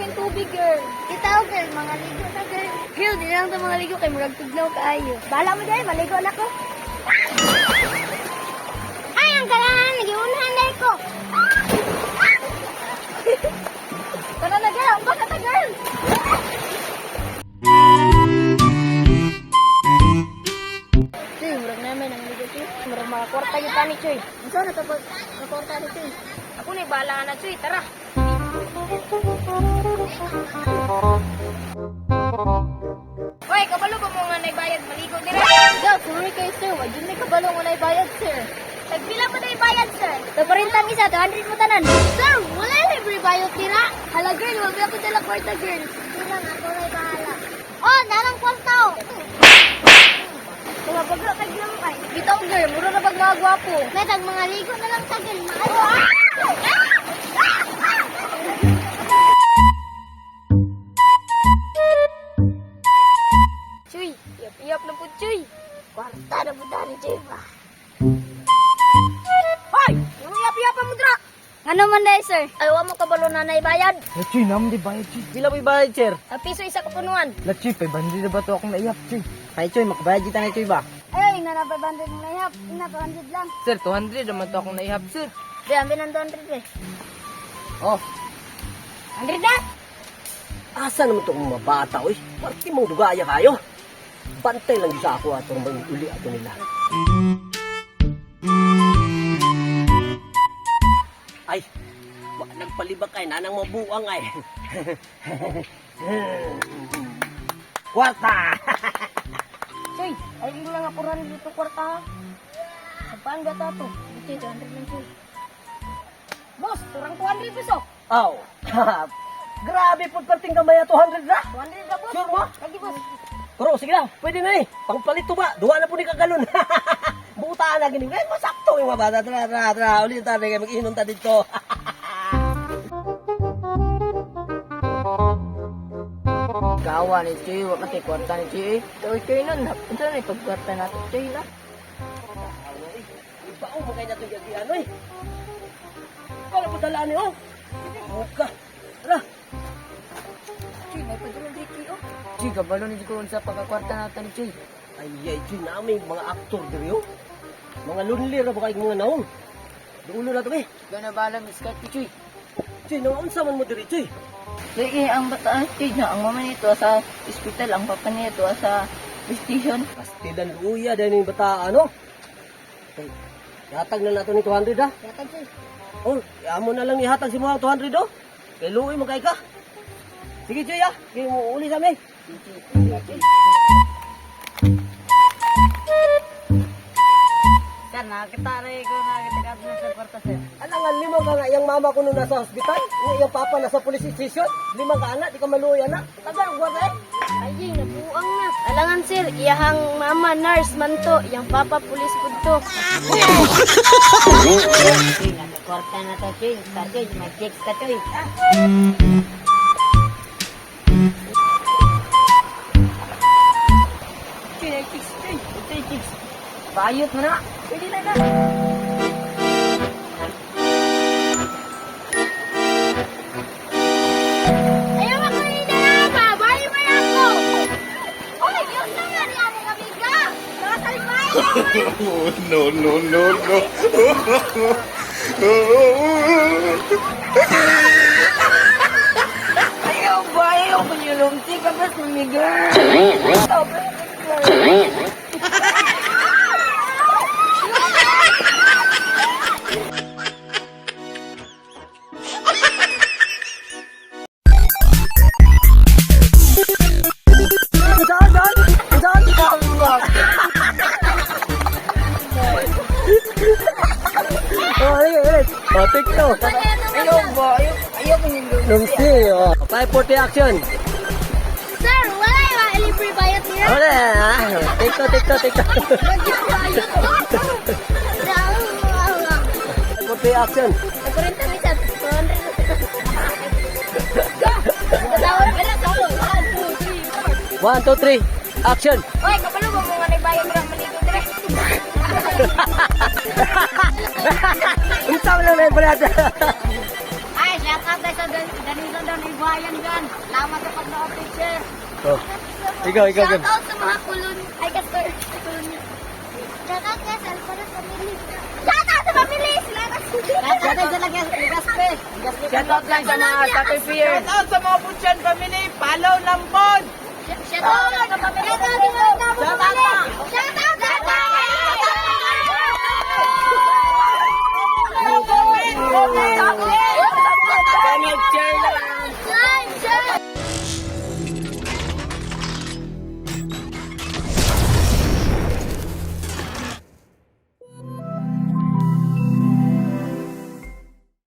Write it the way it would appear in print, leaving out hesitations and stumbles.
namin tubig, girl. Itaw, girl, mga ligo na, girl. Girl, di lang ito mga ligo kay murag tugnaw kaayo. Bala mo dahil, maligo na ko. Ay, ang kailangan, nagiunahan na ko. Tara na, girl. Baka ta, girl. Choy, murag namin ang ligo, Choy. Murag mga kwarta yung tani, Choy. Ang saan na ito pag nakwarta ni Choy? Ako na bahala na, Choy. Tara. Hoy, kabalo ba mo nga naibayad maligo dire? Daw, sorry kay sir. Wajin may kabalo nga naibayad, sir. Nagpila mo na ibayad, sir. Taparintang isa, 200 mo tanan. Sir, wala yung libre bayot tira. Hala, girl, wag ako dala kwarta, girl. Bilang ako na bahala. Oh, dalang kwarta. Mga bagla kay lang kay. Bitaw, girl, mura na pag mga gwapo. May tag mga ligo na lang tagil. Chuy, iyap-iyap na po, Chuy. Kwarta na mo dali, Jay ba? Hoy! Yung iyap-iyap mo dra! Ano man dahil, sir? Ayaw mo kabalo na naibayad. Lachi, naman di bayad, Chi. Pila may bayad, sir? Ang piso isa kapunuan. Lachi, 500 na ba ito akong naiyap, Chi? Ay, Choy, makabayad kita na, Choy ba? Ay, ina na 500 mo naihap. Ina 200 lang. Sir, 200 naman ito akong naihap, sir. Di, ambil ng 200 eh. Oh, 100 na! Asa naman itong mga bata, oy? Parti mong dugaya kayo. Bantay lang sa ako atong may uli ato nila. Ay, nagpalibak kay nanang mabuang ay. Kwarta! Chuy, ay mo lang ako rin dito kwarta ha. Saan ba ito? Ito, 200 lang, Chuy. Boss, turang 200 peso. Aw, grabe po parting gamay 200 na. 200 na, boss. Sure mo? Lagi, boss. Pero sige lang, pwede na eh. Pangpalit to ba? Duwa na po ni kagalon. Butaan na gini. Eh, masakto yung mga bata. Tara. Ulit tayo kayo mag-inom tayo dito. gawa ni Choy, wala kay kwarta ni Choy. Chuy, Chuy nun. Ito na ipagkwarta natin, Chuy na. Ibaong mo kayo na itong gagian, oy. Para po dalaan niyo. Buka. Tara. Chuy, may padulong dito, oh. Choy, kabalo ni Choy sa pagkakwarta natin ni Choy. Ay, namin mga aktor diri, oh. Mga lunlir na ba kayo mga naong? Dulo na ito, eh. Gana bala, Miss Kati, Choy. Choy, naunsa man mo diri, Choy. Sige, ang bata, Choy na, ang mama nito sa hospital, ang papa nito sa station. Pastilan luya dahil yung bata, ano? Okay. Ihatag na nato ni 200, ha? Yatag, Choy. Oh, amo na lang ihatag si mga 200, oh. Kay luoy mo kay ka. Sige, Choy, ha? Sige mo uli sa amin. Sir, nakakita rin ko nakakita na sa kwarta, sir. Alangan, lima ka nga, yung mama ko nung nasa hospital, yung papa nasa police station, lima ka anak, di ka maluya na. Tagal, buwan na eh. Ay, nabuang na. Alangan, sir, iyahang mama, nurse, manto, iyang papa, pulis, punto. Choy, nakakwarta na to, Choy. Choy, mag-check ka, Choy. Choy, chicks, Choy. Choy, chicks. Bayot mo na. Pwede na na. Ayaw ako yung dalawa. Bayo mo na ako. Oy, yun na nga niya ni amiga. Nakasalbay. No. Ayaw ba? Ayaw ko yung lumsi ka ba, sumigar? Oh, TikTok. Ayaw ba? Ayaw ko yung lumsi. Lumsi, oh. 540 action. Sir, wala yung libre bayot niya. Wala, ha? TikTok. Bayot ko. 540 action. Nagkurinta mo isa, 200. Tawag ka na, tawag. 1, 2, 3, action. Hoy, kapalo mo mga nagbayad mo lang maligo dire. Unsa man lang na pala. Ay, siya shout out tayo sa Danilo daw ni Bayan gan. Salamat sa pag-nood picture. Oh. Ikaw, Gan. Shout out sa mga kulon. Ay, Casper. Kulon niya. Shout out kay sa Alfaro family. Shout out sa family. Sila kasi. Shout out sa Gaspe. Shout out lang sa mga soccer players. Shout out sa mga Puchan family, palaw ng pod! Shout out sa family. Shout out sa family. Shout out sa family. Comment!